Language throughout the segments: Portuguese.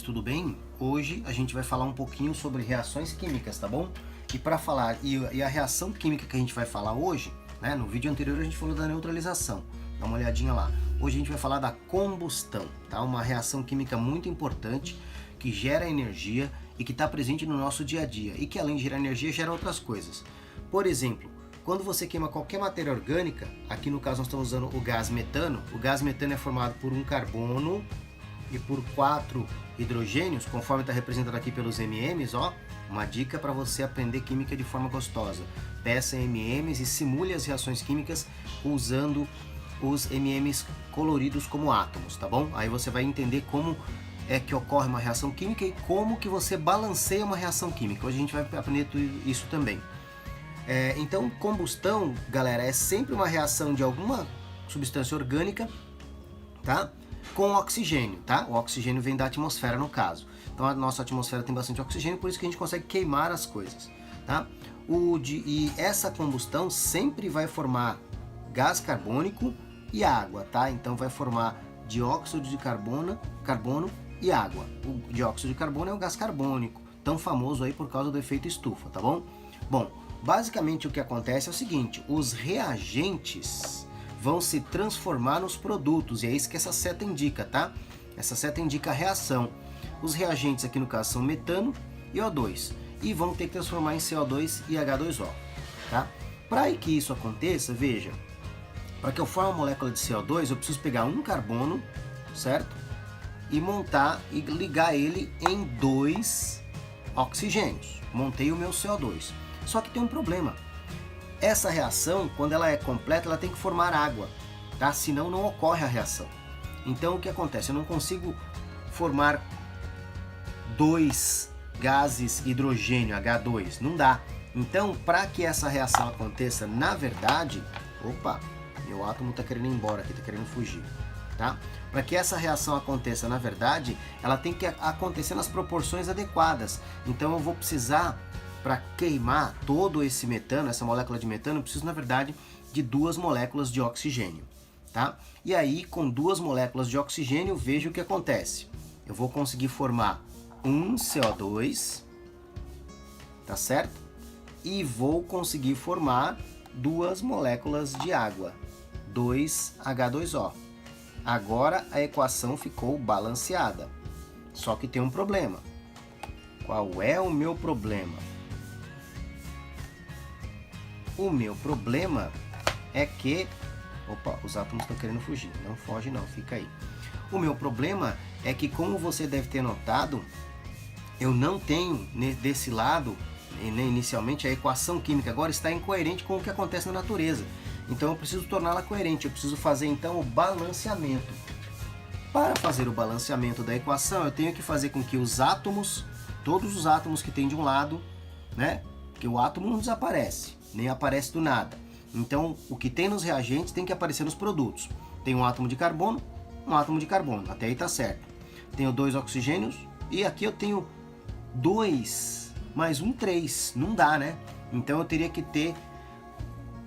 gente, tudo bem? Hoje a gente vai falar um pouquinho sobre reações químicas, tá bom? E para falar, e a reação química que a gente vai falar hoje, né? No vídeo anterior a gente falou da neutralização, dá uma olhadinha lá. Hoje a gente vai falar da combustão, tá? Uma reação química muito importante que gera energia e que está presente no nosso dia a dia e que além de gerar energia gera outras coisas. Por exemplo, quando você queima qualquer matéria orgânica, aqui no caso nós estamos usando o gás metano é formado por um carbono e por 4 hidrogênios, conforme está representado aqui pelos MMs, ó. Uma dica para você aprender química de forma gostosa. Peça MMs e simule as reações químicas usando os MMs coloridos como átomos, tá bom? Aí você vai entender como é que ocorre uma reação química e como que você balanceia uma reação química. Hoje a gente vai aprender tudo isso também. Então, combustão, galera, é sempre uma reação de alguma substância orgânica, tá? Com oxigênio, tá? O oxigênio vem da atmosfera no caso. Então a nossa atmosfera tem bastante oxigênio, por isso que a gente consegue queimar as coisas, tá? E essa combustão sempre vai formar gás carbônico e água, tá? Então vai formar dióxido de carbono e água. O dióxido de carbono é o gás carbônico, tão famoso aí por causa do efeito estufa, tá bom? Bom, basicamente o que acontece é o seguinte, os reagentes vão se transformar nos produtos, e é isso que essa seta indica, tá? Essa seta indica a reação. Os reagentes aqui no caso são metano e O2, e vão ter que transformar em CO2 e H2O, tá? Para que isso aconteça, veja, para que eu forme uma molécula de CO2, eu preciso pegar um carbono, certo? E montar e ligar ele em 2 oxigênios. Montei o meu CO2. Só que tem um problema. Essa reação, quando ela é completa, ela tem que formar água, tá? Senão não ocorre a reação. Então o que acontece? Eu não consigo formar 2 gases hidrogênio, H2, não dá. Então, para que essa reação aconteça, na verdade, opa, meu átomo está querendo ir embora aqui, está querendo fugir, tá? Para que essa reação aconteça, na verdade, ela tem que acontecer nas proporções adequadas. Então eu vou precisar, para queimar todo esse metano, essa molécula de metano, eu preciso, na verdade, de 2 moléculas de oxigênio, tá? E aí, com 2 moléculas de oxigênio, veja o que acontece. Eu vou conseguir formar um CO2, tá certo? E vou conseguir formar 2 moléculas de água, 2H2O. Agora a equação ficou balanceada. Só que tem um problema. Qual é o meu problema? O meu problema é que... Opa, os átomos estão querendo fugir. Não foge não, fica aí. O meu problema é que, como você deve ter notado, eu não tenho desse lado, inicialmente, a equação química agora está incoerente com o que acontece na natureza. Então eu preciso torná-la coerente, eu preciso fazer então o balanceamento. Para fazer o balanceamento da equação, eu tenho que fazer com que os átomos, todos os átomos que tem de um lado, né? Porque o átomo não desaparece, nem aparece do nada. Então o que tem nos reagentes tem que aparecer nos produtos. Tem um átomo de carbono, até aí tá certo. Tenho 2 oxigênios e aqui eu tenho 2 mais 3, não dá, né? Então eu teria que ter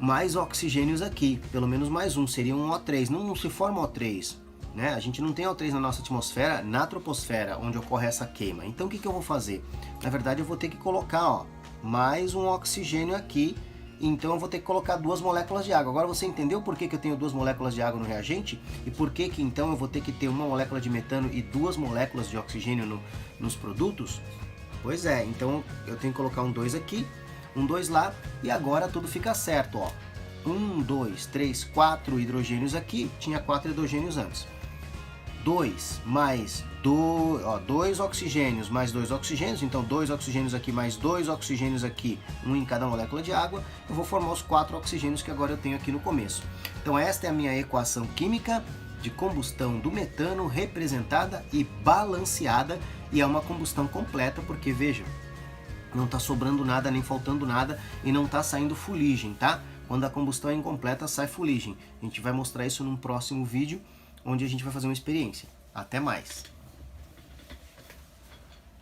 mais oxigênios aqui, pelo menos mais um, seria um O3, não se forma O3, né? A gente não tem O3 na nossa atmosfera, na troposfera, onde ocorre essa queima. Então o que eu vou fazer? Na verdade eu vou ter que colocar, ó, mais um oxigênio aqui, então eu vou ter que colocar 2 moléculas de água. Agora você entendeu por que eu tenho 2 moléculas de água no reagente? E por que então eu vou ter que ter uma molécula de metano e 2 moléculas de oxigênio nos produtos? Pois é, então eu tenho que colocar um 2 aqui, um 2 lá, e agora tudo fica certo, ó. 1, 2, 3, 4 hidrogênios aqui, tinha 4 hidrogênios antes. 2 mais 2 oxigênios mais 2 oxigênios, então 2 oxigênios aqui mais 2 oxigênios aqui, um em cada molécula de água, eu vou formar os 4 oxigênios que agora eu tenho aqui no começo. Então esta é a minha equação química de combustão do metano, representada e balanceada, e é uma combustão completa, porque veja, não está sobrando nada, nem faltando nada, e não está saindo fuligem, tá? Quando a combustão é incompleta, sai fuligem. A gente vai mostrar isso num próximo vídeo, onde a gente vai fazer uma experiência. Até mais!